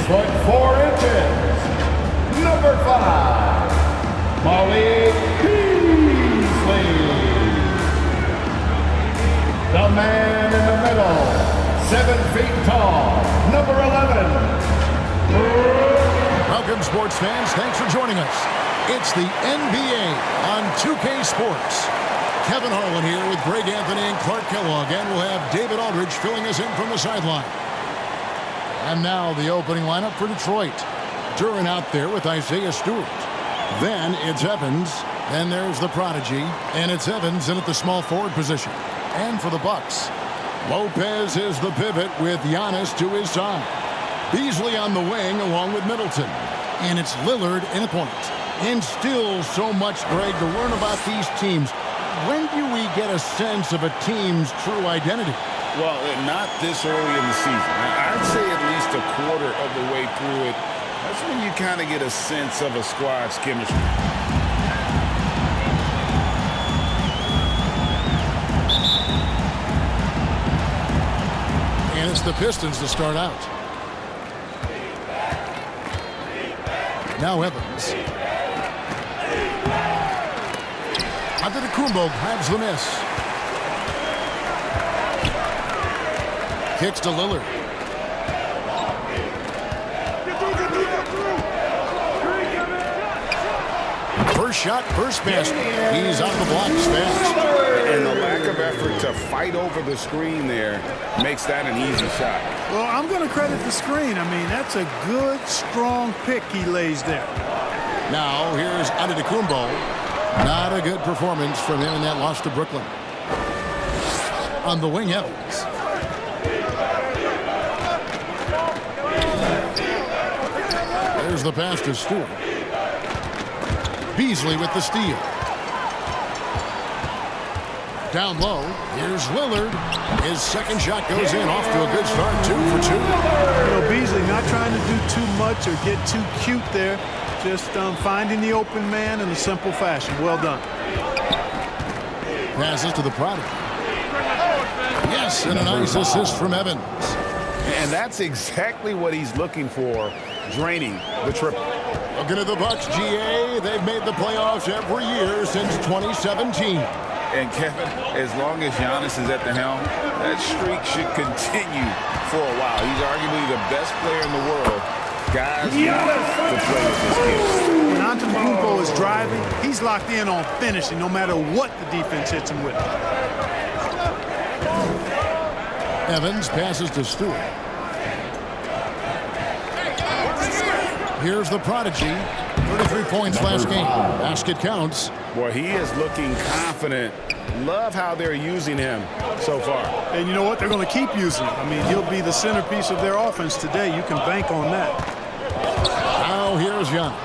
foot 4 inches. Number 5, MyLeague Game. The man in the middle, 7 feet tall, number 11. Welcome, sports fans. Thanks for joining us. It's the NBA on 2K Sports. Kevin Harlan here with Greg Anthony and Clark Kellogg, and we'll have David Aldridge filling us in from the sideline. And now the opening lineup for Detroit. Duran out there with Isaiah Stewart. Then it's Evans. Then there's the prodigy, and it's Evans in at the small forward position. And for the Bucks, Lopez is the pivot with Giannis to his side. Beasley on the wing along with Middleton. And it's Lillard in a point. And still so much, Greg, to learn about these teams. When do we get a sense of a team's true identity? Well, not this early in the season. I'd say at least a quarter of the way through it. That's when you kind of get a sense of a squad's chemistry. And it's the Pistons to start out. Now Evans. Antetokounmpo grabs the miss. Kicks to Lillard. First shot, first basket. He's out of the blocks fast. And the lack of effort to fight over the screen there makes that an easy shot. Well, I'm going to credit the screen. I mean, that's a good, strong pick he lays there. Now, here's Antetokounmpo. Not a good performance from him in that loss to Brooklyn. On the wing, Evans. There's the pass to Stewart. Beasley with the steal. Down low, here's Lillard. His second shot goes in, off to a good start, 2 for 2. You know, Beasley not trying to do too much or get too cute there. Just finding the open man in a simple fashion. Well done. Passes to the prodigy. Yes, and a nice assist from Evans. And that's exactly what he's looking for, draining the triple. Looking at the Bucks, GA, they've made the playoffs every year since 2017. And Kevin, as long as Giannis is at the helm, that streak should continue for a while. He's arguably the best player in the world. Guys, to play with this kid. When Antetokounmpo is driving, he's locked in on finishing no matter what the defense hits him with. Evans passes to Stewart. Here's the prodigy. 33 points last game. Basket counts. Boy, he is looking confident. Love how they're using him so far. And you know what? They're going to keep using him. I mean, he'll be the centerpiece of their offense today. You can bank on that. Now here's Giannis.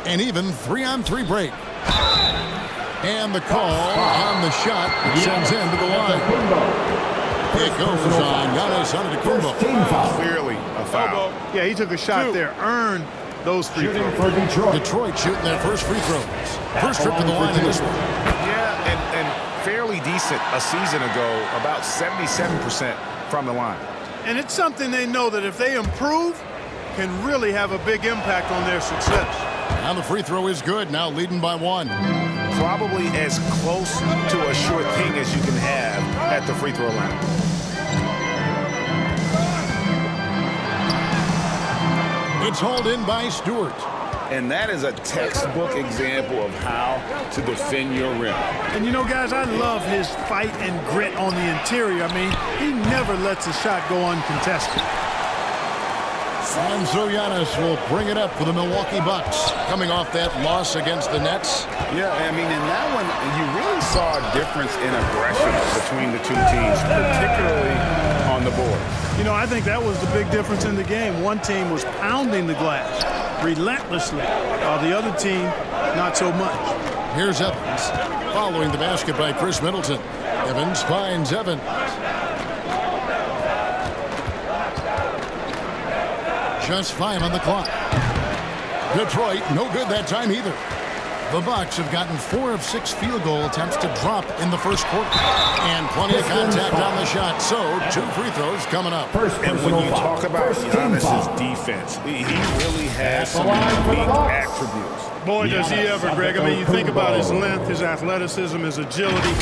An even 3-on-3 break. And the call on the shot sends him to the line. It goes on Giannis Antetokounmpo. Clearly a foul. Yeah, he took a shot there. Earned those free throws. Detroit shooting their first free throws. First trip to the line in this one. Yeah, and fairly decent a season ago, about 77% from the line. And it's something they know that if they improve, can really have a big impact on their success. Now the free throw is good, now leading by 1. Probably as close to a sure thing as you can have at the free throw line. It's hauled in by Stewart. And that is a textbook example of how to defend your rim. And you know, guys, I love his fight and grit on the interior. I mean, he never lets a shot go uncontested. And so Giannis will bring it up for the Milwaukee Bucks, coming off that loss against the Nets. Yeah, I mean, in that one, you really saw a difference in aggression between the two teams, particularly on the board. You know, I think that was the big difference in the game. One team was pounding the glass relentlessly, while the other team, not so much. Here's Evans, following the basket by Chris Middleton. Evans finds Evans. Just 5 on the clock. Detroit, no good that time either. The Bucks have gotten 4 of 6 field goal attempts to drop in the first quarter. And plenty of contact on the shot, so 2 free throws coming up. And when you talk about Giannis's defense, he really has some unique attributes. Boy, does he ever, Greg. I mean, you think about his length, his athleticism, his agility.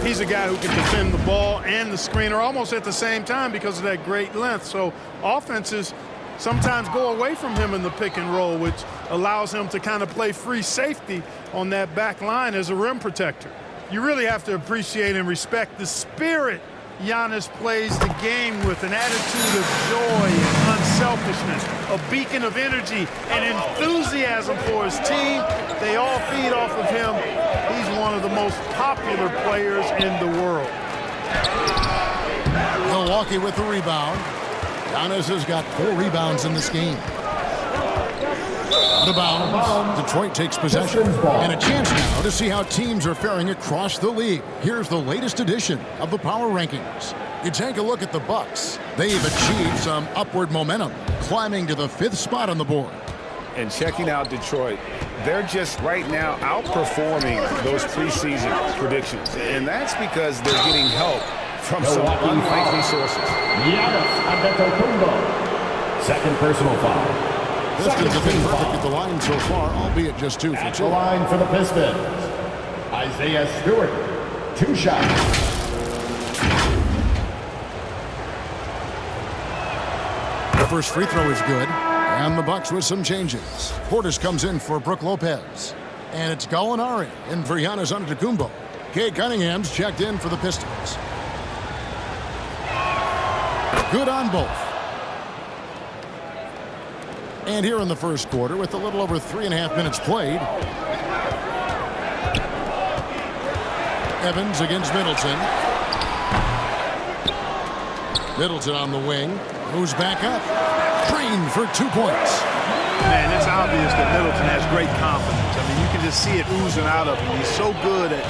He's a guy who can defend the ball and the screener almost at the same time because of that great length. So offenses sometimes go away from him in the pick and roll, which allows him to kind of play free safety on that back line as a rim protector. You really have to appreciate and respect the spirit Giannis plays the game with, an attitude of joy and unselfishness, a beacon of energy and enthusiasm for his team. They all feed off of him. He's one of the most popular players in the world. Milwaukee with the rebound. Giannis has got 4 rebounds in this game. Out of bounds. Detroit takes possession. And a chance now to see how teams are faring across the league. Here's the latest edition of the Power Rankings. You take a look at the Bucks. They've achieved some upward momentum, climbing to the 5th spot on the board. And checking out Detroit, they're just right now outperforming those preseason predictions. And that's because they're getting help from some unlikely sources. Second personal foul. Pistons have been perfect at the line so far, albeit just 2 for 2. At the line for the Pistons, Isaiah Stewart, 2 shots. The first free throw is good, and the Bucks with some changes. Portis comes in for Brook Lopez, and it's Gallinari in for Giannis Antetokounmpo. Cade Cunningham's checked in for the Pistons. Good on both. And here in the first quarter, with a little over 3.5 minutes played, Evans against Middleton. Middleton on the wing, moves back up. Green for 2 points. Man, it's obvious that Middleton has great confidence. I mean, you can just see it oozing out of him. He's so good at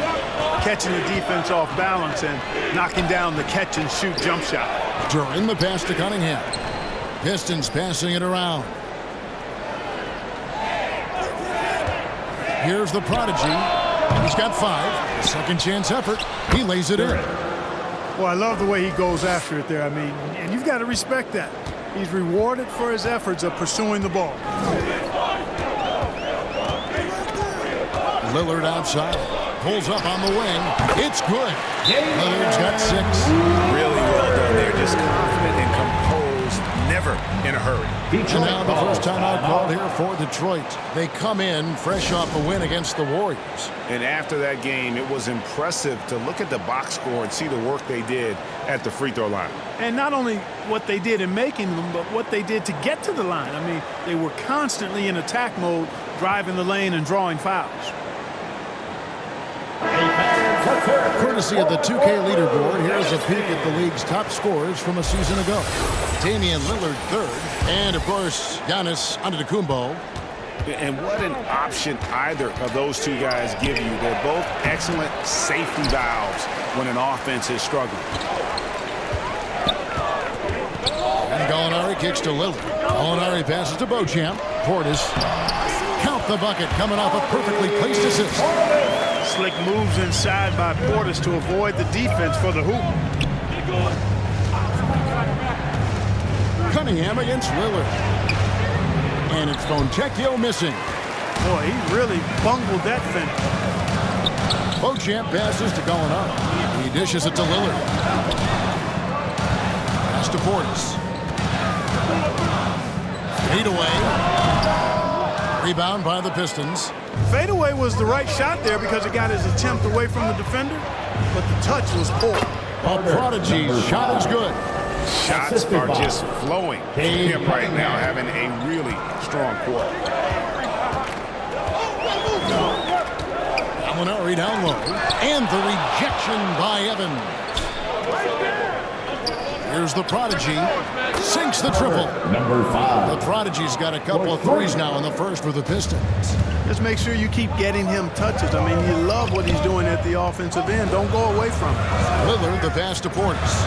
catching the defense off balance and knocking down the catch-and-shoot jump shot. During the pass to Cunningham. Pistons passing it around. Here's the prodigy. He's got 5. Second chance effort. He lays it in. Well, I love the way he goes after it there. I mean, and you've got to respect that. He's rewarded for his efforts of pursuing the ball. Lillard outside. Pulls up on the wing. It's good. Lillard's got 6. Really well done there. Just confident and composed. Never in a hurry. And now the first time out called here for Detroit. They come in fresh off a win against the Warriors. And after that game, it was impressive to look at the box score and see the work they did at the free throw line. And not only what they did in making them, but what they did to get to the line. I mean, they were constantly in attack mode, driving the lane and drawing fouls. Courtesy of the 2K leaderboard, here's a peek at the league's top scorers from a season ago. Damian Lillard 3rd, and of course, Giannis Antetokounmpo. And what an option either of those 2 guys give you. They're both excellent safety valves when an offense is struggling. And Gallinari kicks to Lillard. Gallinari passes to Beauchamp. Portis. Count the bucket, coming off a perfectly placed assist. Slick moves inside by Portis to avoid the defense for the hoop. Cunningham against Lillard. And it's Fontecchio missing. Boy, he really bungled that finish. Beauchamp passes to Gallinari. He dishes it to Lillard. Pass to Portis. Fade away. Rebound by the Pistons. Fadeaway was the right shot there because it got his attempt away from the defender, but the touch was poor. A prodigy's shot is good. Shots are just flowing from him right now, having a really strong quarter. Gallinari down low. And the rejection by Evans. Here's the prodigy. Sinks the triple. Number 5. The prodigy's got a couple of threes now in the first with the Pistons. Just make sure you keep getting him touches. I mean, you love what he's doing at the offensive end. Don't go away from it. Lillard, the pass to Portis.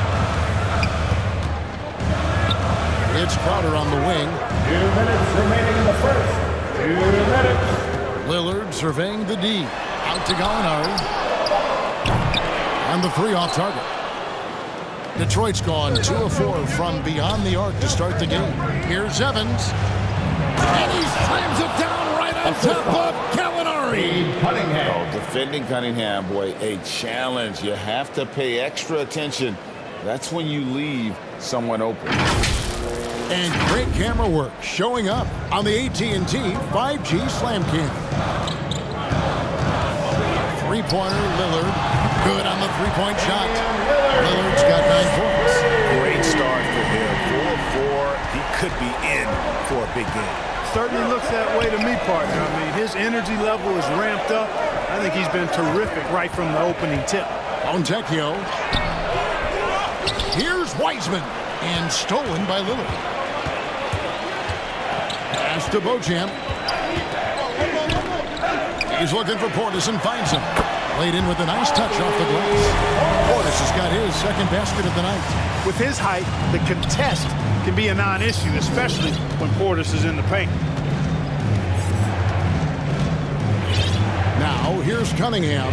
It's Crowder on the wing. 2 minutes remaining in the first. 2 minutes. Lillard surveying the D. Out to Gallinari. And the 3 off target. Detroit's gone 2 of 4 from beyond the arc to start the game. Here's Evans. And he slams it down right on top of Gallinari. Cunningham. Oh, defending Cunningham, boy, a challenge. You have to pay extra attention. That's when you leave someone open. And great camera work showing up on the AT&T 5G Slam Cam. Three-pointer, Lillard. Good on the three-point shot. Lillard's got 9 points. Great start for him. 4-4. He could be in for a big game. Certainly looks that way to me, partner. I mean, his energy level is ramped up. I think he's been terrific right from the opening tip. Fontecchio. Here's Wiseman. And stolen by Lillard. Pass to Beauchamp. He's looking for Portis and finds him. Laid in with a nice touch off the glass. Portis has got his second basket of the night. With his height, the contest can be a non-issue, especially when Portis is in the paint. Now, here's Cunningham.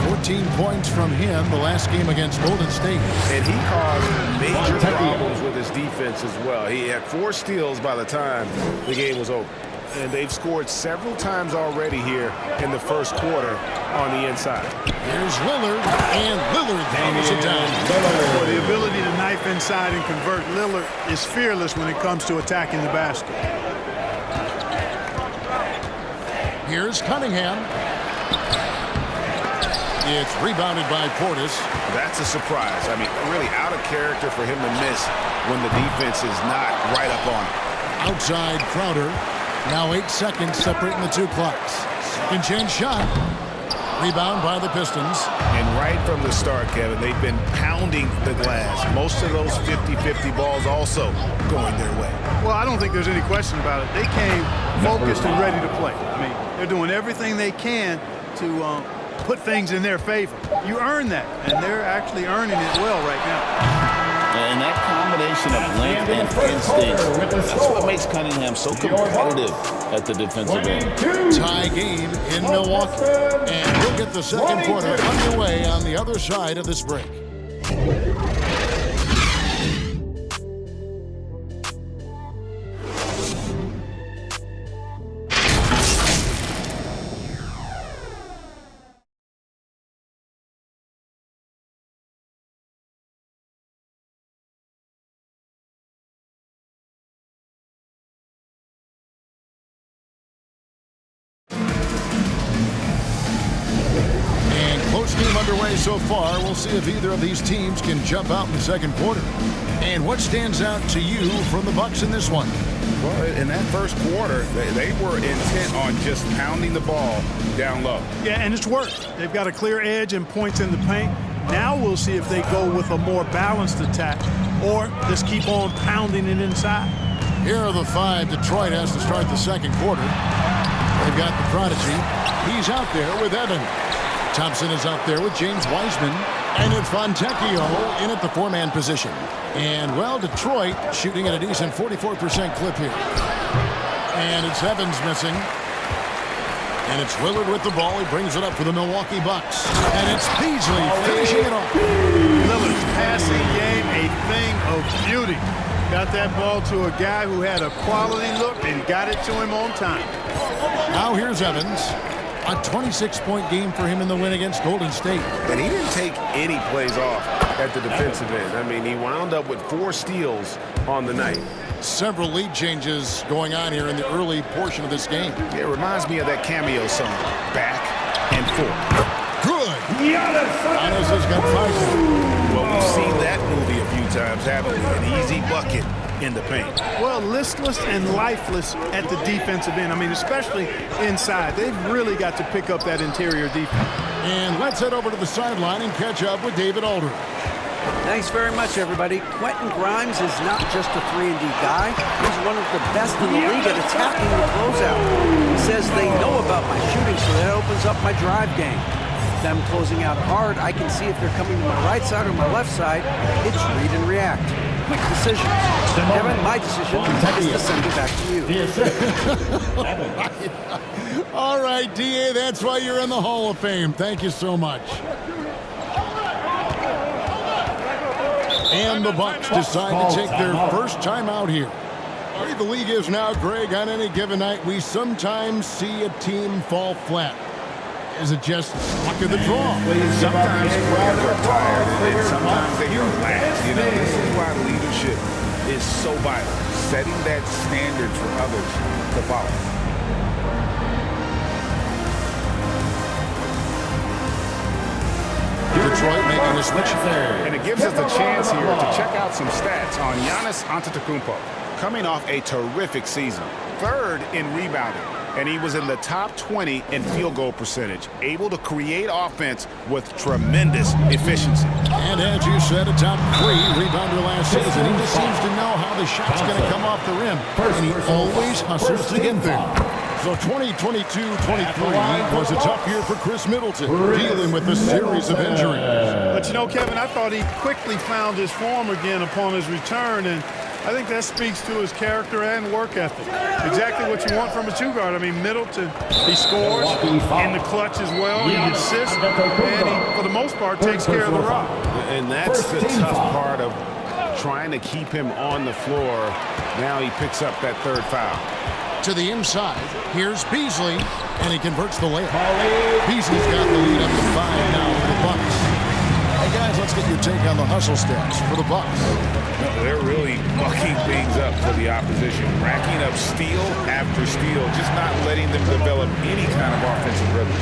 14 points from him the last game against Golden State. And he caused major problems with his defense as well. He had 4 steals by the time the game was over. And they've scored several times already here in the first quarter on the inside. Here's Lillard, and Lillard throws it down. For the ability to knife inside and convert, Lillard is fearless when it comes to attacking the basket. Here's Cunningham. It's rebounded by Portis. That's a surprise. I mean, really out of character for him to miss when the defense is not right up on him. Outside Crowder. Now 8 seconds separating the 2 clocks. Second chance shot. Rebound by the Pistons. And right from the start, Kevin, they've been pounding the glass. Most of those 50-50 balls also going their way. Well, I don't think there's any question about it. They came focused and ready to play. I mean, they're doing everything they can to put things in their favor. You earn that, and they're actually earning it well right now. And that combination of length and instinct, that's what makes Cunningham so competitive at the defensive end. Tie game in Milwaukee. And we'll get the second quarter underway on the other side of this break. Game underway so far. We'll see if either of these teams can jump out in the second quarter. And what stands out to you from the Bucks in this one? Well, in that first quarter, they were intent on just pounding the ball down low. Yeah, and it's worked. They've got a clear edge and points in the paint. Now we'll see if they go with a more balanced attack or just keep on pounding it inside. Here are the 5 Detroit has to start the second quarter. They've got the prodigy. He's out there with Evan. Thompson is out there with James Wiseman. And it's Fontecchio in at the 4-man position. And, well, Detroit shooting at a decent 44% clip here. And it's Evans missing. And it's Lillard with the ball. He brings it up for the Milwaukee Bucks. And it's Beasley finishing it off. Lillard's passing game, a thing of beauty. Got that ball to a guy who had a quality look and got it to him on time. Now here's Evans. A 26-point game for him in the win against Golden State. And he didn't take any plays off at the defensive end. I mean, he wound up with 4 steals on the night. Several lead changes going on here in the early portion of this game. It reminds me of that cameo song, Back and Forth. Good. Giannis has got 5. Well, we've seen that movie a few times, haven't we? An easy bucket in the paint. Well, listless and lifeless at the defensive end. I mean, especially inside. They've really got to pick up that interior defense. And let's head over to the sideline and catch up with David Aldridge. Thanks very much, everybody. Quentin Grimes is not just a 3-and-D guy. He's one of the best in the league at attacking the closeout. He says they know about my shooting, so that opens up my drive game. Them closing out hard, I can see if they're coming to my right side or my left side. It's read and react. Quick decisions. Kevin, my decision is to send it back to you. All right, D.A., that's why you're in the Hall of Fame. Thank you so much. And the Bucs decide to take their first time out here. The way the league is now, Greg, on any given night, we sometimes see a team fall flat. Is it just luck of the draw? Sometimes players are tired, and then sometimes they relax. You know, this is why leadership is so vital, setting that standard for others to follow. Detroit making a switch. And it gives us a chance here to check out some stats on Giannis Antetokounmpo, coming off a terrific season. 3rd in rebounding, and he was in the top 20 in field goal percentage, able to create offense with tremendous efficiency. And as you said, a top 3 rebounder last season. He just seems to know how the shot's going to come off the rim, and he always hustles to get there. So 2022-23 was a tough year for Chris Middleton, dealing with a series of injuries. But you know, Kevin, I thought he quickly found his form again upon his return, and I think that speaks to his character and work ethic. Exactly what you want from a two-guard. I mean, Middleton, he scores in the clutch as well. He assists, and he, for the most part, takes care of the rock. And that's the tough part of trying to keep him on the floor. Now he picks up that 3rd foul. To the inside, here's Beasley, and he converts the layup. Beasley's got the lead up to 5 now for the Bucs. Hey guys, let's get your take on the hustle stats for the Bucs. They're really mucking things up for the opposition, racking up steal after steal, just not letting them develop any kind of offensive rhythm.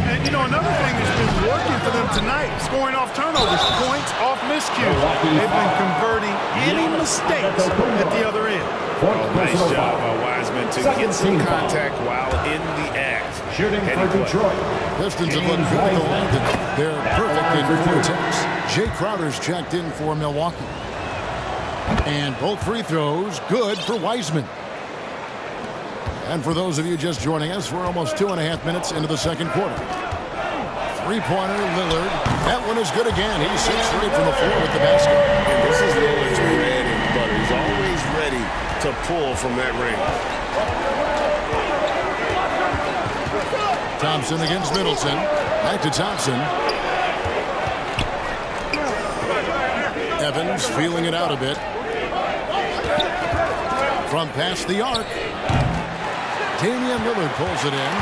And, you know, another thing that's been working for them tonight, scoring off turnovers, points off miscues. They've been converting any mistakes at the other end. Nice job by Wiseman to get some contact while in the act. Shooting for Detroit. Pistons have looked good at the line. They're perfect in 4 attempts. Jay Crowder's checked in for Milwaukee. And both free throws good for Wiseman. And for those of you just joining us, we're almost 2.5 minutes into the second quarter. Three-pointer, Lillard. That one is good again. He's 6 straight from the floor with the basket. And this is Lillard's bread and butter. He's always ready to pull from that range. Thompson against Middleton. Back to Thompson. Evans feeling it out a bit. From past the arc. Damian Lillard pulls it in.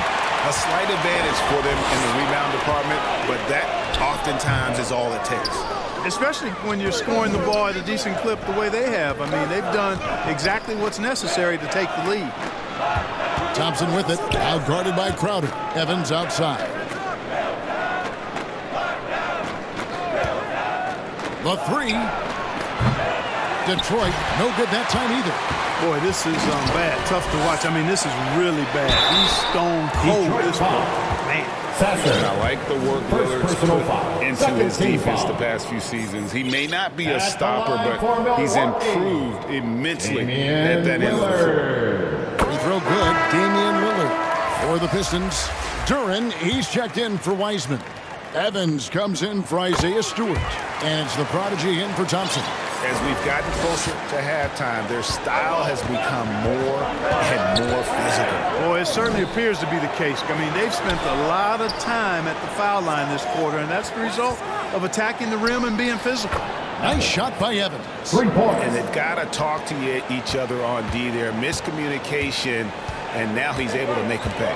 A slight advantage for them in the rebound department, but that oftentimes is all it takes. Especially when you're scoring the ball at a decent clip the way they have. I mean, they've done exactly what's necessary to take the lead. Thompson with it, out guarded by Crowder. Evans outside. The 3. Detroit, no good that time either. Boy, this is bad. Tough to watch. I mean, this is really bad. He's stone cold. This ball. Man. And I like the work Lillard's put into his defense the past few seasons. He may not be a stopper, but he's improved immensely at that end of the floor. Free throw good. Damian Lillard for the Pistons. Duran, he's checked in for Wiseman. Evans comes in for Isaiah Stewart. And it's the prodigy in for Thompson. As we've gotten closer to halftime, their style has become more and more physical. Boy, it certainly appears to be the case. I mean, they've spent a lot of time at the foul line this quarter, and that's the result of attacking the rim and being physical. Nice shot by Evans. 3 points. And they've got to talk to each other on D there. Miscommunication, and now he's able to make them pay.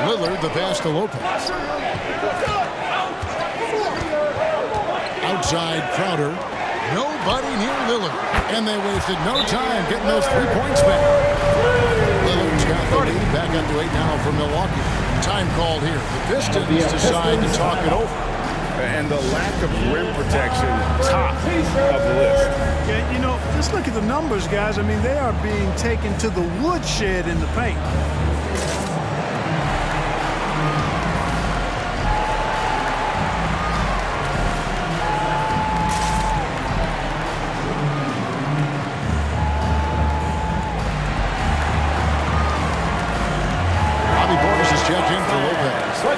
Lillard, the pass to Lopez. Outside Crowder. Nobody near Lillard. And they wasted no time getting those 3 points back. Lillard's got the lead. Back up to 8 now for Milwaukee. Time called here. The Pistons decide to talk it over. And the lack of rim protection, top of the list. Yeah, you know, just look at the numbers, guys. I mean, they are being taken to the woodshed in the paint.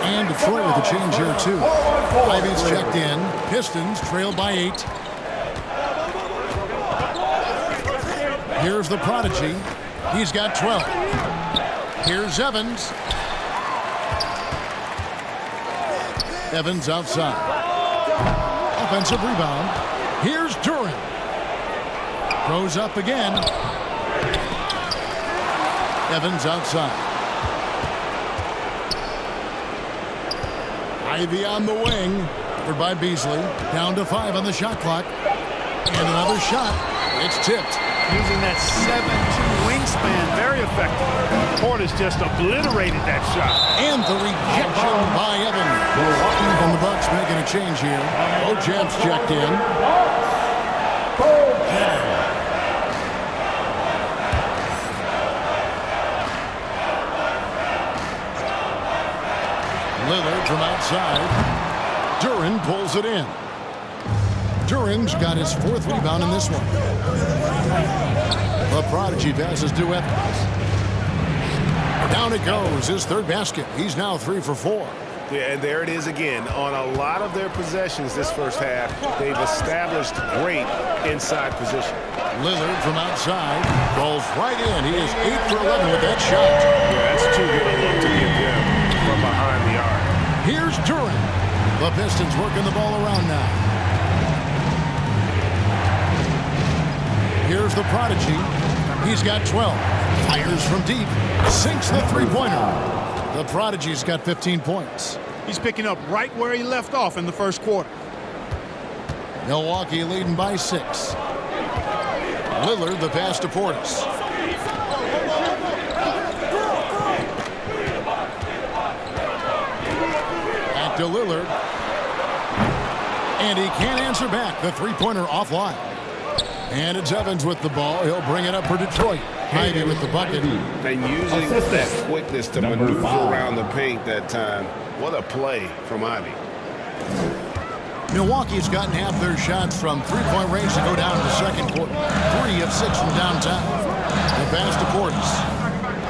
And Detroit with a change here, too. Ivy's checked in. Pistons trail by 8. Here's the prodigy. He's got 12. Here's Evans. Evans outside. Offensive rebound. Here's Duran. Goes up again. Evans outside. Ivy on the wing. Covered by Beasley. Down to 5 on the shot clock. And another shot. It's tipped. Using that 7'2" wingspan, very effective. Portis just obliterated that shot. And the rejection by Evans. And the Bucks making a change here. Bojamp's checked in. Lillard from outside. Duran pulls it in. Duran's got his 4th rebound in this one. The prodigy passes to Evans. Down it goes, his 3rd basket. He's now 3 for 4. Yeah, and there it is again. On a lot of their possessions this first half, they've established great inside position. Lillard from outside rolls right in. He is 8 for 11 with that shot. Yeah, that's too good a look to give them from behind the arc. Here's Duran. The Pistons working the ball around now. Here's the prodigy. He's got 12. Fires from deep. Sinks the three-pointer. The prodigy's got 15 points. He's picking up right where he left off in the first quarter. Milwaukee leading by 6. Lillard the pass to Portis. Back to Lillard. And he can't answer back. The three-pointer offline. And it's Evans with the ball. He'll bring it up for Detroit. Ivy with the bucket. And using that quickness to maneuver around the paint that time. What a play from Ivy. Milwaukee's gotten half their shots from three-point range to go down in the second quarter. 3 of 6 from downtown. The pass to Portis.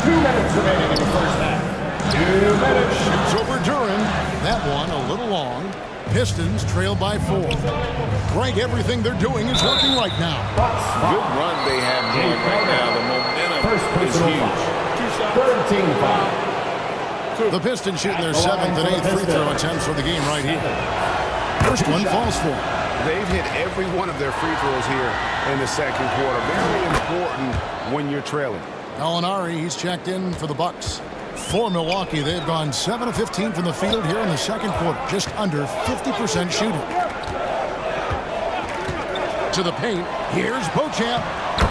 2 minutes remaining in the first half. 2 minutes. Shoots over Duran. That one a little long. Pistons trail by 4. Greg, everything they're doing is working right now. Good run they have going right now. The momentum is huge. 13 foul. The Pistons shooting their 7th and 8th free throw attempts for the game right here. First one falls for them. They've hit every one of their free throws here in the second quarter. Very important when you're trailing. Gallinari, he's checked in for the Bucks. For Milwaukee, they've gone 7 of 15 from the field here in the second quarter. Just under 50% shooting. To the paint, here's Beauchamp.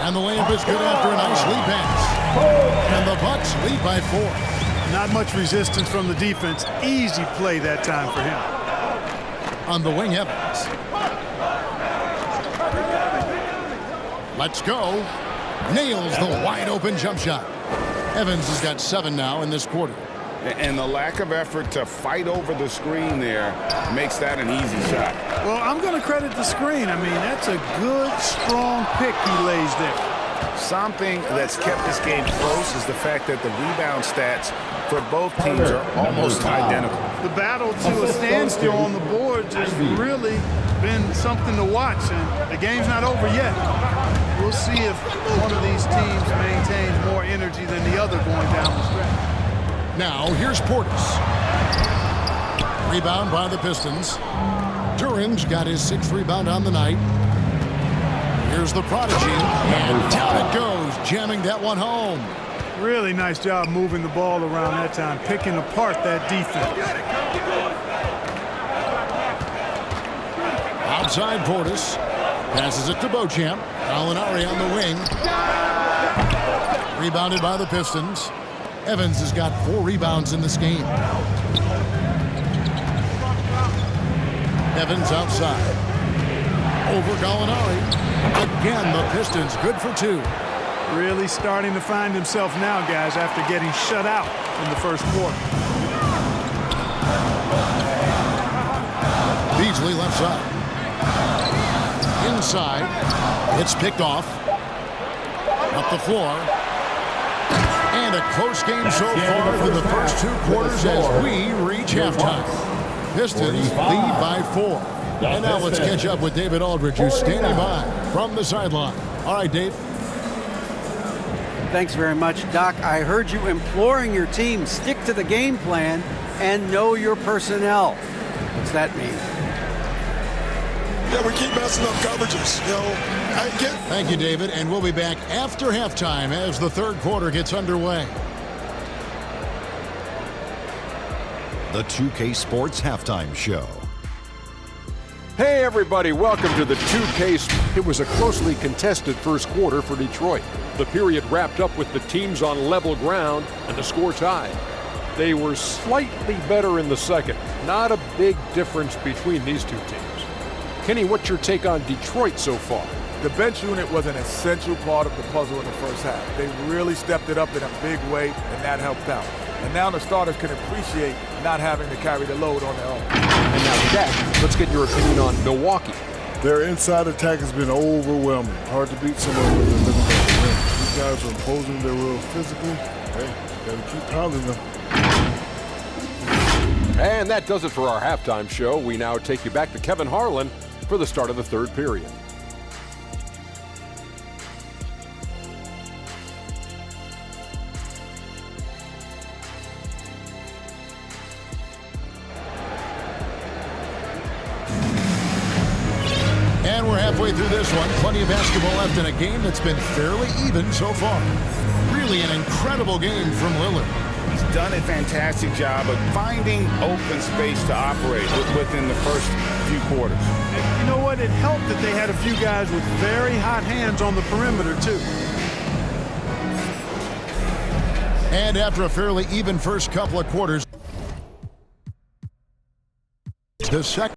And the layup is good after a nice lead pass. And the Bucks lead by 4. Not much resistance from the defense. Easy play that time for him. On the wing, Evans. Let's go. Nails the wide open jump shot. Evans has got 7 now in this quarter. And the lack of effort to fight over the screen there makes that an easy shot. Well, I'm going to credit the screen. I mean, that's a good, strong pick he lays there. Something that's kept this game close is the fact that the rebound stats for both teams are almost identical. The battle to a standstill on the boards has really been something to watch, and the game's not over yet. We'll see if one of these teams maintains more energy than the other going down the stretch. Now, here's Portis. Rebound by the Pistons. Duran's got his 6th rebound on the night. Here's the prodigy, and down it goes, jamming that one home. Really nice job moving the ball around that time, picking apart that defense. Outside Portis. Passes it to Beauchamp. Gallinari on the wing. Rebounded by the Pistons. Evans has got 4 rebounds in this game. Evans outside. Over Gallinari. Again, the Pistons good for 2. Really starting to find himself now, guys, after getting shut out in the first quarter. Beasley left side. Inside. It's picked off. Up the floor. And a close game so far for the first 2 quarters as we reach halftime. Pistons lead by 4. And now let's catch up with David Aldridge, who's standing by from the sideline. All right, Dave. Thanks very much, Doc. I heard you imploring your team, stick to the game plan and know your personnel. What's that mean? Yeah, we keep messing up coverages. Thank you, David, and we'll be back after halftime as the third quarter gets underway. The 2K Sports Halftime Show. Hey everybody, welcome to the 2K. It was a closely contested first quarter for Detroit. The period wrapped up with the teams on level ground and the score tied. They were slightly better in the second. Not a big difference between these two teams. Kenny, what's your take on Detroit so far? The bench unit was an essential part of the puzzle in the first half. They really stepped it up in a big way, and that helped out. And now the starters can appreciate not having to carry the load on their own. And now, Dak, let's get your opinion on Milwaukee. Their inside attack has been overwhelming. Hard to beat someone with a living at the rim. These guys are imposing. They're real physical. Hey, got to keep pounding them. And that does it for our halftime show. We now take you back to Kevin Harlan for the start of the third period. And we're halfway through this one. Plenty of basketball left in a game that's been fairly even so far. Really an incredible game from Lillard. He's done a fantastic job of finding open space to operate within the first few quarters. And you know what? It helped that they had a few guys with very hot hands on the perimeter, too. And after a fairly even first couple of quarters, the second.